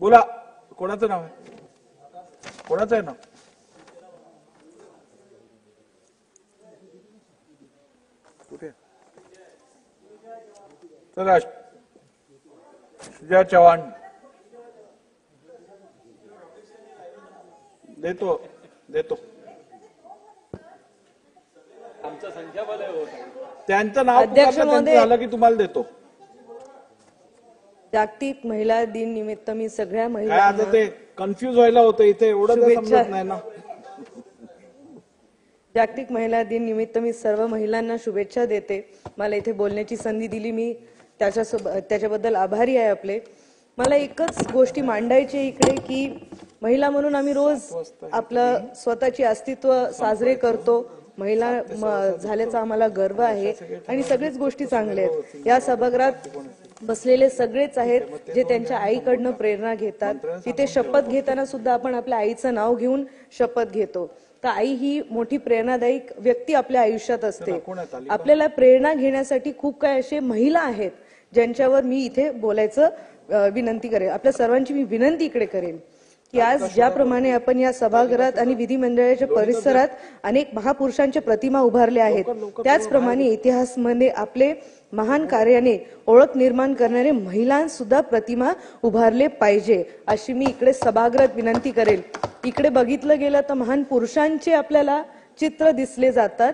बोला, कोणाचं नाव आहे? कोणाचं आहे नाव? कुठे? चला, सुजया चव्हाण. देतो देतो. आमचं संख्याबळ होत. त्यांचं नाव झालं की तुम्हाला देतो. जागतिक महिला दिन निमित्त मी सगळ्या महिला आता ते कन्फ्युज व्हायला होतं इथे, एवढं समजत नाही ना. जागतिक महिला दिन निमित्त मी सर्व महिलांना शुभेच्छा देते. मला इथे बोलण्याची संधी दिली, मी त्याच्याबद्दल आभारी आहे आपले. मला एकच गोष्टी मांडायची इकडे की महिला म्हणून आम्ही रोज आपलं स्वतःची अस्तित्व साजरे करतो. महिला झाल्याचा आम्हाला गर्व आहे आणि सगळेच गोष्टी चांगल्या आहेत. या सभागृहात बसलेले सगळेच आहेत जे त्यांच्या आईकडनं प्रेरणा घेतात. तिथे शपथ घेताना सुद्धा आपण आपल्या आईचं नाव घेऊन शपथ घेतो. तर आई ही मोठी प्रेरणादायी व्यक्ती आपल्या आयुष्यात असते. आपल्याला प्रेरणा घेण्यासाठी खूप काही असे महिला आहेत ज्यांच्यावर मी इथे बोलायचं विनंती करेन. आपल्या सर्वांची मी विनंती इकडे करेन की आज ज्याप्रमाणे आपण या सभागृहात आणि विधिमंडळाच्या परिसरात अनेक महापुरुषांच्या प्रतिमा उभारल्या आहेत, त्याचप्रमाणे इतिहासामध्ये आपले महान कार्याने ओळख निर्माण करणारे महिलांसुद्धा प्रतिमा उभारले पाहिजे अशी मी इकडे सभागृहात विनंती करेल. इकडे बघितलं गेलं तर महान पुरुषांचे आपल्याला चित्र दिसले जातात,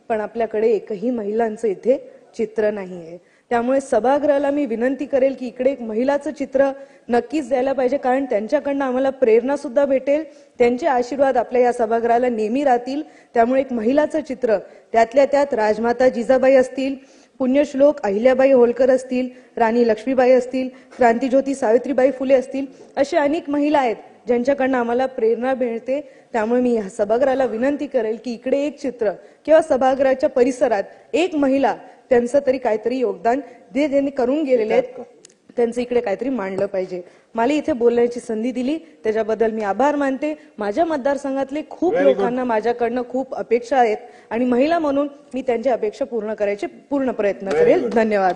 पण आपल्याकडे एकही महिलांचं इथे चित्र नाही आहे. त्यामुळे सभागृहाला मी विनंती करेल की इकडे एक महिलाचं चित्र नक्कीच द्यायला पाहिजे, कारण त्यांच्याकडनं आम्हाला प्रेरणा सुद्धा भेटेल. त्यांचे आशीर्वाद आपल्या या सभागृहाला नेहमी राहतील. त्यामुळे एक महिलाचं चित्र, त्यातल्या त्यात राजमाता जिजाबाई असतील, पुण्यश्लोक अहिल्याबाई होळकर असतील, राणी लक्ष्मीबाई असतील, क्रांतिज्योती सावित्रीबाई फुले असतील, असे अनेक महिला आहेत ज्यांच्याकडनं आम्हाला प्रेरणा मिळते. त्यामुळे मी या सभागृहाला विनंती करेल की इकडे एक चित्र किंवा सभागृहाच्या परिसरात एक महिला त्यांचं तरी काहीतरी योगदान जे ज्यांनी करून गेलेले आहेत त्यांचं इकडे काहीतरी मांडलं पाहिजे. मला इथे बोलण्याची संधी दिली त्याच्याबद्दल मी आभार मानते. माझ्या मतदारसंघातले खूप लोकांना माझ्याकडनं खूप अपेक्षा आहेत आणि महिला म्हणून मी त्यांच्या अपेक्षा पूर्ण करायचे पूर्ण प्रयत्न करेल. धन्यवाद.